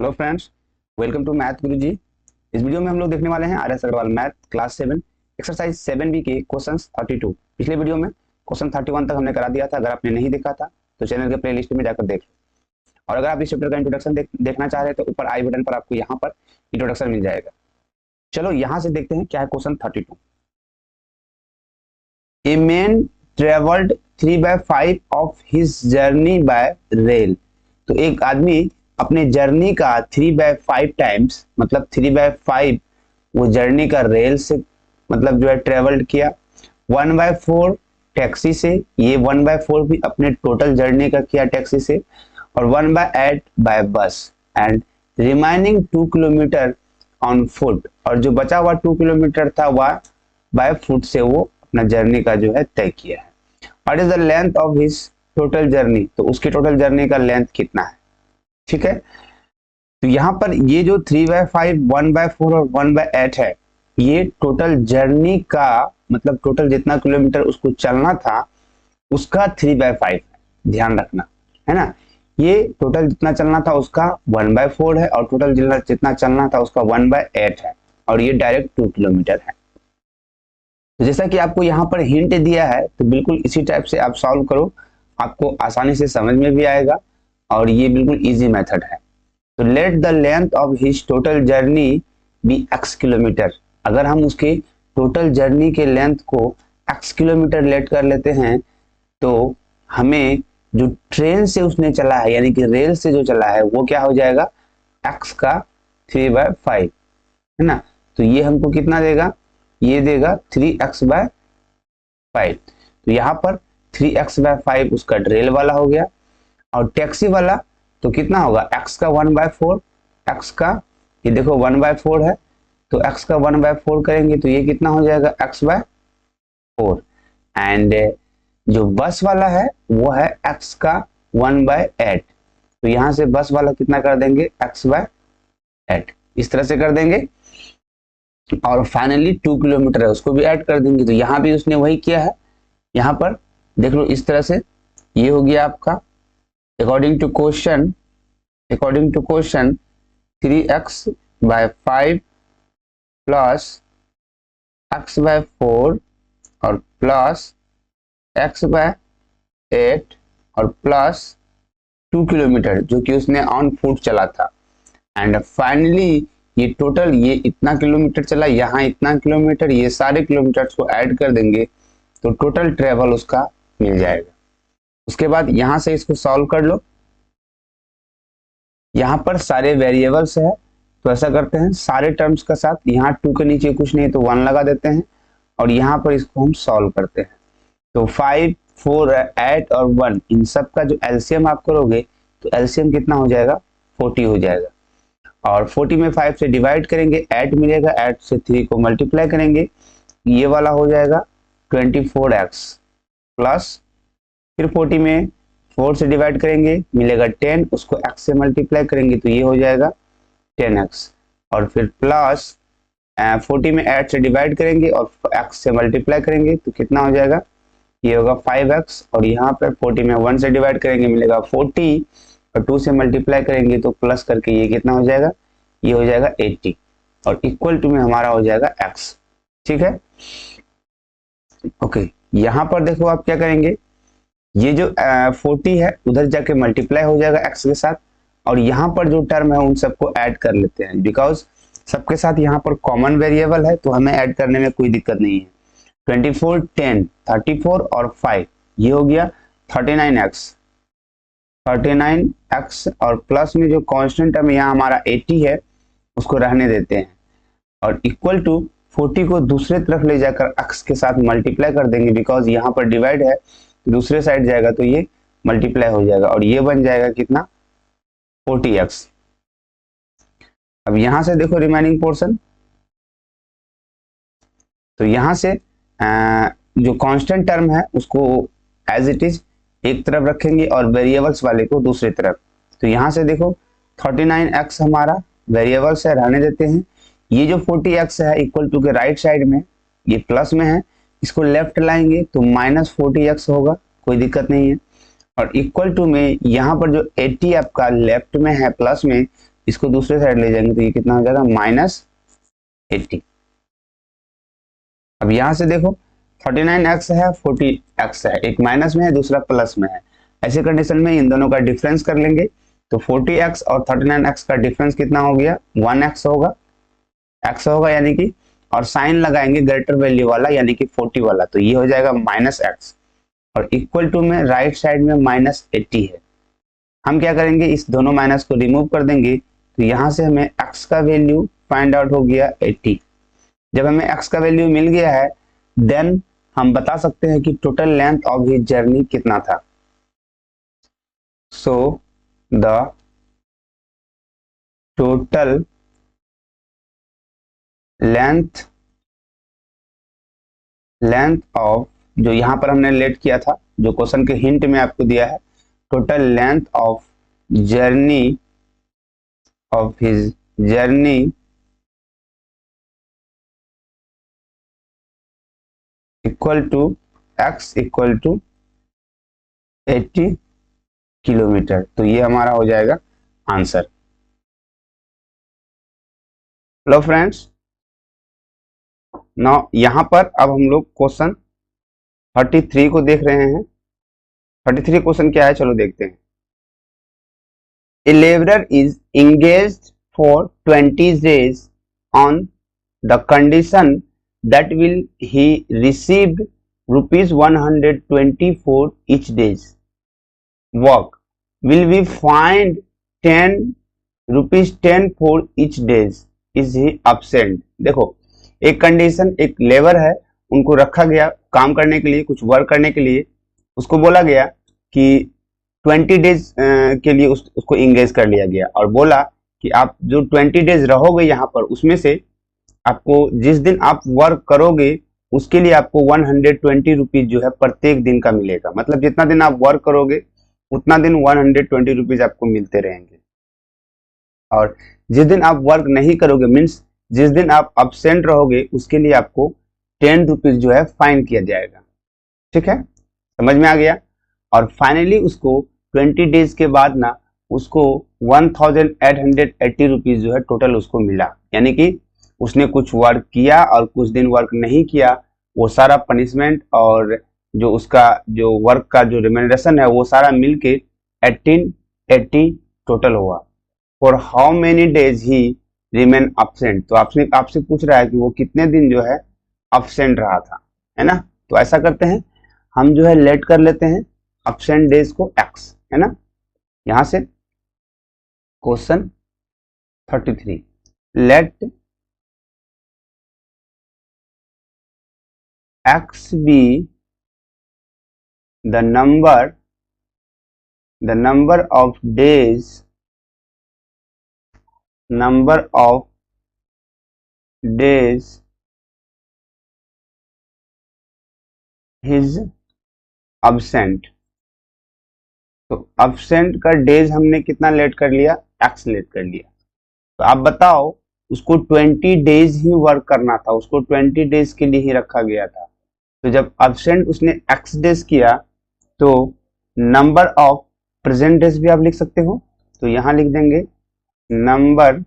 Hello friends, welcome to math Guruji. इस video में हम लोग देखने वाले हैं R S Agarwal math class 7 exercise 7B के क्वेश्चंस 32। पिछले वीडियो में क्वेश्चन 31 तक हमने करा दिया था। अगर आपने नहीं देखा था तो चैनल के प्लेलिस्ट में जाकर देख लो। और अगर आप इस चैप्टर का इंट्रोडक्शन देखना चाह रहे हैं तो ऊपर आई बटन पर आपको यहाँ पर इंट्रोडक्शन मिल जाएगा। चलो यहाँ से देखते हैं क्या है question 32। A man travelled 3/5 of his journey bye rail. तो एक आदमी अपने जर्नी का 3/5 टाइम्स, मतलब 3/5 वो जर्नी का रेल से मतलब जो है ट्रेवल्ड किया। 1/4 टैक्सी से, ये 1/4 भी अपने टोटल जर्नी का किया टैक्सी से। और 1/8 बाय बस and remaining 2 kilometre on foot. और जो बचा हुआ 2 किलोमीटर था वह बाय फुट से वो अपना जर्नी का जो है तय किया है। What is the length of his total journey. तो उसकी टोटल जर्नी का लेंथ कितना है, ठीक है। तो यहाँ पर ये जो 3/5, 1/4 और 1/8 है, ये टोटल जर्नी का मतलब टोटल जितना किलोमीटर उसको चलना था उसका 3/5 है। ध्यान रखना है ना, ये टोटल जितना चलना था उसका 1/4 है और टोटल जितना चलना था उसका 1/8 है। और ये डायरेक्ट 2 किलोमीटर है। तो जैसा कि आपको यहाँ पर हिंट दिया है तो बिल्कुल इसी टाइप से आप सॉल्व करो, आपको आसानी से समझ में भी आएगा और ये बिल्कुल इजी मेथड है। तो let the length of his total journey be x kilometre. अगर हम उसके टोटल जर्नी के लेंथ को x किलोमीटर लेट कर लेते हैं तो हमें जो ट्रेन से उसने चला है यानी कि रेल से जो चला है वो क्या हो जाएगा, x का 3/5 है ना। तो ये हमको कितना देगा, ये देगा 3x/5। तो यहाँ पर 3x/5 उसका रेल वाला हो गया। और टैक्सी वाला तो कितना होगा, x का 1/4, x का ये देखो 1/4 है तो x का 1/4 करेंगे तो ये कितना हो जाएगा x/4। एंड जो बस वाला है वो है x का 1/8। तो यहां से बस वाला कितना कर देंगे, x/8 इस तरह से कर देंगे। और फाइनली 2 किलोमीटर है उसको भी ऐड कर देंगे। तो यहाँ भी उसने वही किया है। यहाँ पर देख लो इस तरह से ये हो गया आपका according to question 3x/5 plus x/4 और प्लस x/8 और प्लस 2 किलोमीटर जो कि उसने ऑन फुट चला था। एंड फाइनली ये टोटल ये इतना किलोमीटर चला, यहाँ इतना किलोमीटर, ये सारे किलोमीटर्स को ऐड कर देंगे तो टोटल ट्रेवल उसका मिल जाएगा। उसके बाद यहाँ से इसको सॉल्व कर लो। यहाँ पर सारे वेरिएबल्स है तो ऐसा करते हैं सारे टर्म्स का साथ, यहाँ 2 के नीचे कुछ नहीं तो 1 लगा देते हैं और यहाँ पर इसको हम सॉल्व करते हैं। तो 5, 4, 8 और 1 इन सब का जो एलसीएम आप करोगे तो एलसीएम कितना हो जाएगा, 40 हो जाएगा। और 40 में 5 से डिवाइड करेंगे 8 मिलेगा, 8 से 3 को मल्टीप्लाई करेंगे ये वाला हो जाएगा 24x प्लस फिर 40 में 4 से डिवाइड करेंगे मिलेगा 10, उसको x से मल्टीप्लाई करेंगे तो ये हो जाएगा 10x। और फिर प्लस 40 में 8 से डिवाइड करेंगे और x से मल्टीप्लाई करेंगे तो कितना हो जाएगा, ये होगा 5x। और यहाँ पर 40 में 1 से डिवाइड करेंगे मिलेगा 40 और 2 से मल्टीप्लाई करेंगे तो प्लस करके ये कितना हो जाएगा, ये हो जाएगा 80 और इक्वल टू में हमारा हो जाएगा x। ठीक है, ओके। यहाँ पर देखो आप क्या करेंगे, ये जो 40 है उधर जाके मल्टीप्लाई हो जाएगा x के साथ और यहाँ पर जो टर्म है उन सबको ऐड कर लेते हैं बिकॉज सबके साथ यहाँ पर कॉमन वेरिएबल है तो हमें ऐड करने में कोई दिक्कत नहीं है। 24, 10, 34 और 5 ये हो गया 39x और प्लस में जो कांस्टेंट टर्म यहाँ हमारा 80 है उसको रहने देते हैं और इक्वल टू 40 को दूसरे तरफ ले जाकर x के साथ मल्टीप्लाई कर देंगे बिकॉज यहाँ पर डिवाइड है तो दूसरे साइड जाएगा तो ये मल्टीप्लाई हो जाएगा और ये बन जाएगा कितना, 40x। अब यहां से देखो रिमेनिंग पोर्शन, तो यहां से जो कांस्टेंट टर्म है उसको एज इट इज एक तरफ रखेंगे और वेरिएबल्स वाले को दूसरी तरफ। तो यहां से देखो 39x हमारा वेरिएबल्स है रहने देते हैं। ये जो 40x है इक्वल टू के राइट साइड में ये प्लस में है, इसको लेफ्ट लाएंगे तो -40x होगा, कोई दिक्कत नहीं है। और इक्वल टू में यहाँ पर जो 80 आपका लेफ्ट में है प्लस में इसको दूसरे साइड ले जाएंगे तो ये कितना हो जाएगा -80। अब यहां से देखो 39x है 40x है, एक माइनस में है दूसरा प्लस में है। ऐसे कंडीशन में इन दोनों का डिफरेंस कर लेंगे तो 40x और 39x का डिफरेंस कितना हो गया 1x होगा, x होगा यानी कि, और साइन लगाएंगे ग्रेटर वैल्यू वाला यानी कि 40 वाला, तो ये हो जाएगा -x और इक्वल टू में राइट साइड में -80 है। हम क्या करेंगे इस दोनों माइनस को रिमूव कर देंगे तो यहाँ से हमें x का वैल्यू फाइंड आउट हो गया 80। जब हमें x का वैल्यू मिल गया है देन हम बता सकते हैं कि total length of his journey कितना था। So the total length of, जो यहां पर हमने लेट किया था जो क्वेश्चन के हिंट में आपको दिया है, total length of journey of his journey equal to x equal to 80 kilometre. तो ये हमारा हो जाएगा आंसर। हेलो फ्रेंड्स, नाउ यहां पर अब हम लोग क्वेश्चन 33 को देख रहे हैं। 33 क्वेश्चन क्या है चलो देखते हैं। A laborer is engaged for 20 days on the condition that will he received rupees 120 for each day's work. Will we find 10 rupees 10 for each days is he absent? देखो एक कंडीशन, एक लेबर है उनको रखा गया काम करने के लिए, कुछ वर्क करने के लिए, उसको बोला गया कि 20 डेज के लिए उसको इंगेज कर लिया गया और बोला कि आप जो 20 डेज रहोगे यहाँ पर उसमें से आपको जिस दिन आप वर्क करोगे उसके लिए आपको 120 रुपीज जो है प्रत्येक दिन का मिलेगा। मतलब जितना दिन आप वर्क करोगे उतना दिन 120 रुपीज आपको मिलते रहेंगे, और जिस दिन आप वर्क नहीं करोगे मीन्स जिस दिन आप अब्सेंट रहोगे उसके लिए आपको 10 रुपीज जो है फाइन किया जाएगा। ठीक है, समझ में आ गया। और फाइनली उसको 20 डेज के बाद ना उसको 1880 रुपीज जो है टोटल उसको मिला, यानी कि उसने कुछ वर्क किया और कुछ दिन वर्क नहीं किया, वो सारा पनिशमेंट और जो उसका जो वर्क का जो रिम्यूनरेशन है वो सारा मिलके 1880 टोटल हुआ। For how many days he remain absent, तो आपसे पूछ रहा है कि वो कितने दिन जो है अब्सेंट रहा था, है ना। तो ऐसा करते हैं हम जो है लेट कर लेते हैं अब्सेंट डेज को x, है ना। यहां से question 33, let x be the number of days his absent। तो absent का डेज हमने कितना लेट कर लिया, x लेट कर लिया। तो आप बताओ उसको 20 डेज ही वर्क करना था, उसको 20 डेज के लिए ही रखा गया था। तो जब absent उसने x डेज किया तो नंबर ऑफ प्रेजेंट डेज भी आप लिख सकते हो, तो यहां लिख देंगे नंबर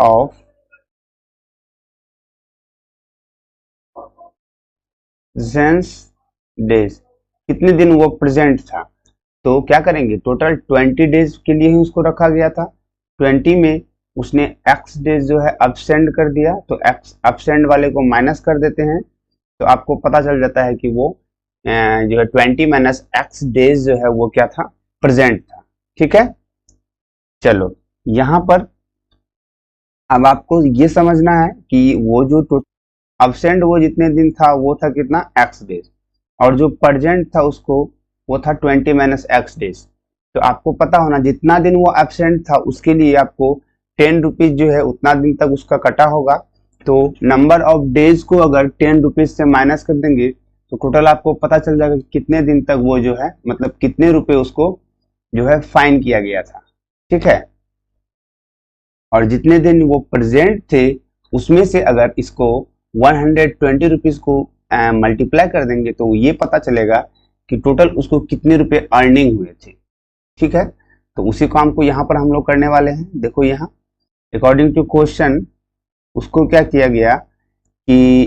ऑफ डेज, कितने दिन वो प्रेजेंट था। तो क्या करेंगे टोटल 20 डेज के लिए ही उसको रखा गया था, 20 में उसने x डेज जो है अब्सेंट कर दिया, तो x अब्सेंट वाले को माइनस कर देते हैं तो आपको पता चल जाता है कि वो जो है 20 माइनस x डेज जो है वो क्या था, प्रेजेंट था। ठीक है, चलो यहां पर अब आपको ये समझना है कि वो जो अब्सेंट वो जितने दिन था वो था कितना x डेज, और जो प्रेजेंट था उसको वो था 20 माइनस x डेज। तो आपको पता होना जितना दिन वो एब्सेंट था उसके लिए आपको 10 रुपीज जो है उतना दिन तक उसका कटा होगा। तो नंबर ऑफ डेज को अगर 10 रुपीज से माइनस कर देंगे तो टोटल आपको पता चल जाएगा कि कितने दिन तक वो जो है मतलब कितने रुपए उसको जो है फाइन किया गया था। ठीक है, और जितने दिन वो प्रेजेंट थे उसमें से अगर इसको 120 रुपीज को मल्टीप्लाई कर देंगे तो ये पता चलेगा कि टोटल उसको कितने रुपए अर्निंग हुए थे। ठीक है, तो उसी काम को यहाँ पर हम लोग करने वाले हैं। देखो यहाँ अकॉर्डिंग टू क्वेश्चन उसको क्या किया गया कि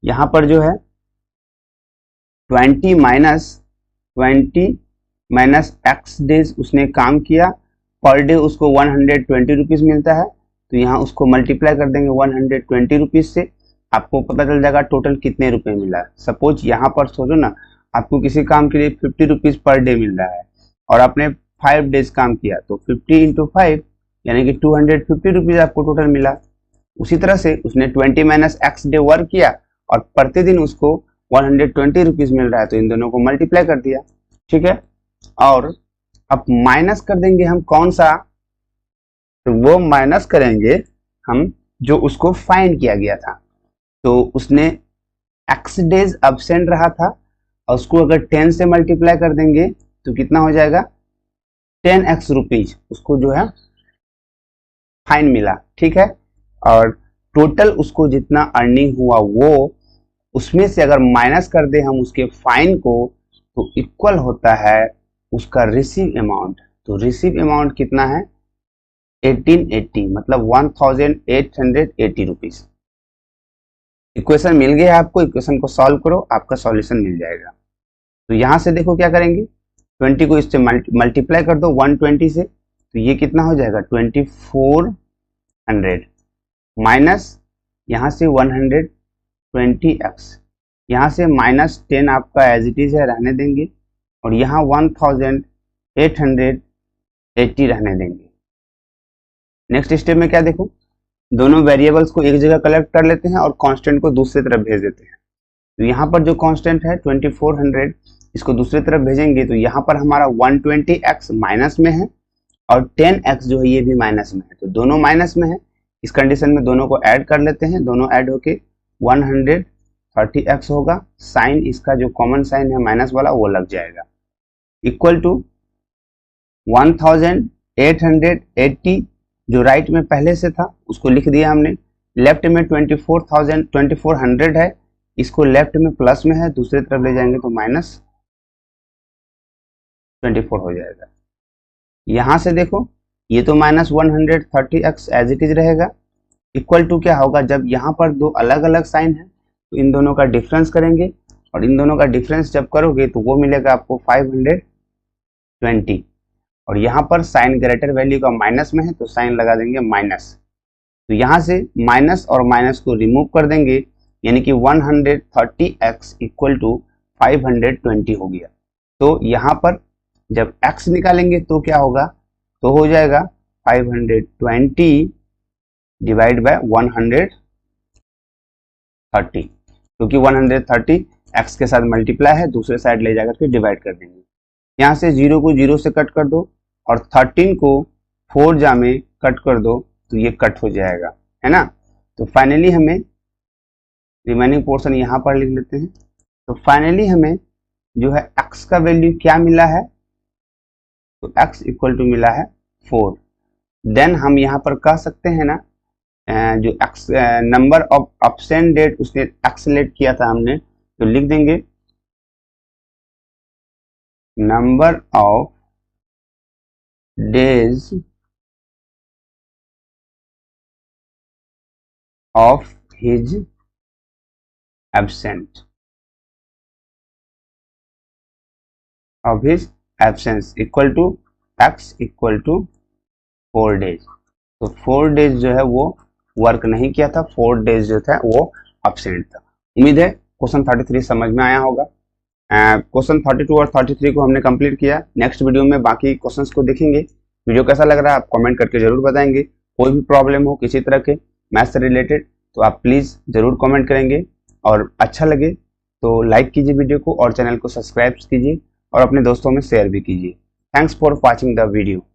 यहाँ पर जो है 20 माइनस एक्स डेज उसने काम किया, पर डे उसको 120 रुपीज मिलता है। तो यहाँ उसको मल्टीप्लाई कर देंगे 120 रुपीज से, आपको पता चल जाएगा टोटल कितने रुपए मिला। सपोज यहाँ पर सोचो ना, आपको किसी काम के लिए 50 रुपीज पर डे मिल रहा है और आपने 5 डेज काम किया, तो 50 इंटू 5 यानी कि 250 रुपीज आपको टोटल मिला। उसी तरह से उसने 20 माइनस एक्स डे वर्क किया और प्रतिदिन उसको 120 रुपीज मिल रहा है, तो इन दोनों को मल्टीप्लाई कर दिया। ठीक है, और अब माइनस कर देंगे हम कौन सा, तो वो माइनस करेंगे हम जो उसको फाइंड किया गया था। तो उसने एक्स डेज एब्सेंट रहा था और उसको अगर 10 से मल्टीप्लाई कर देंगे तो कितना हो जाएगा, 10x रुपीज उसको जो है फाइन मिला। ठीक है, और टोटल उसको जितना अर्निंग हुआ वो उसमें से अगर माइनस कर दे हम उसके फाइन को तो इक्वल होता है उसका रिसीव अमाउंट। तो रिसीव अमाउंट कितना है, 1880, मतलब 1880 रुपीज। इक्वेशन मिल गया आपको, इक्वेशन को सॉल्व करो, आपका सॉल्यूशन मिल जाएगा। तो यहां से देखो क्या करेंगे, 20 को इससे मल्टीप्लाई कर दो 120 से, तो ये कितना हो जाएगा 2400 माइनस यहाँ से 120x, यहाँ से माइनस 10 आपका एज इट इज है रहने देंगे और यहाँ 1880 रहने देंगे। नेक्स्ट स्टेप में क्या देखो, दोनों वेरिएबल्स को एक जगह कलेक्ट कर लेते हैं और कांस्टेंट को दूसरी तरफ भेज देते हैं। तो यहाँ पर जो कांस्टेंट है 2400 इसको दूसरी तरफ भेजेंगे तो यहाँ पर हमारा 120x माइनस में है और 10x जो है ये भी माइनस में है, तो दोनों माइनस में है। इस कंडीशन में दोनों को ऐड कर लेते हैं, दोनों ऐड होके 130x होगा, साइन इसका जो कॉमन साइन है माइनस वाला वो लग जाएगा, इक्वल टू 1880 जो राइट में पहले से था उसको लिख दिया हमने, लेफ्ट में 2400 है, इसको लेफ्ट में प्लस में है, दूसरी तरफ ले जाएंगे तो माइनस 24 हो जाएगा। यहां से देखो ये तो minus 130x as it is रहेगा, इक्वल टू क्या होगा, जब यहाँ पर दो अलग अलग साइन है तो इन दोनों का डिफरेंस करेंगे और इन दोनों का डिफरेंस जब करोगे तो वो मिलेगा आपको 520 और यहाँ पर साइन ग्रेटर वैल्यू का माइनस में है तो साइन लगा देंगे माइनस। तो यहाँ से माइनस और माइनस को रिमूव कर देंगे यानी कि 130x इक्वल टू 520 हो गया। तो यहाँ पर जब x निकालेंगे तो क्या होगा, तो हो जाएगा 520 डिवाइड बाय 130, क्योंकि 130 x के साथ मल्टीप्लाई है, दूसरे साइड ले जाकर के डिवाइड कर देंगे। यहाँ से 0 को 0 से कट कर दो और 13 को 4 जा में कट कर दो तो ये कट हो जाएगा, है ना। तो फाइनली हमें रिमेनिंग पोर्शन यहाँ पर लिख लेते हैं। तो फाइनली हमें जो है x का वैल्यू क्या मिला है, तो x इक्वल टू मिला है 4। देन हम यहाँ पर कह सकते हैं ना, जो x number of absent date उसने एक्सलेट किया था हमने, तो लिख देंगे number of days of his absent of his absence equal to x equal to 4 days. तो 4 डेज जो है वो वर्क नहीं किया था, 4 डेज जो था वो एब्सेंट था। उम्मीद है क्वेश्चन 33 समझ में आया होगा। क्वेश्चन 32 और 33 को हमने कंप्लीट किया। नेक्स्ट वीडियो में बाकी क्वेश्चंस को देखेंगे। वीडियो कैसा लग रहा है आप कमेंट करके जरूर बताएंगे। कोई भी प्रॉब्लम हो किसी तरह के मैथ से रिलेटेड तो आप प्लीज़ ज़रूर कमेंट करेंगे, और अच्छा लगे तो लाइक कीजिए वीडियो को और चैनल को सब्सक्राइब कीजिए और अपने दोस्तों में शेयर भी कीजिए। Thanks for watching the video.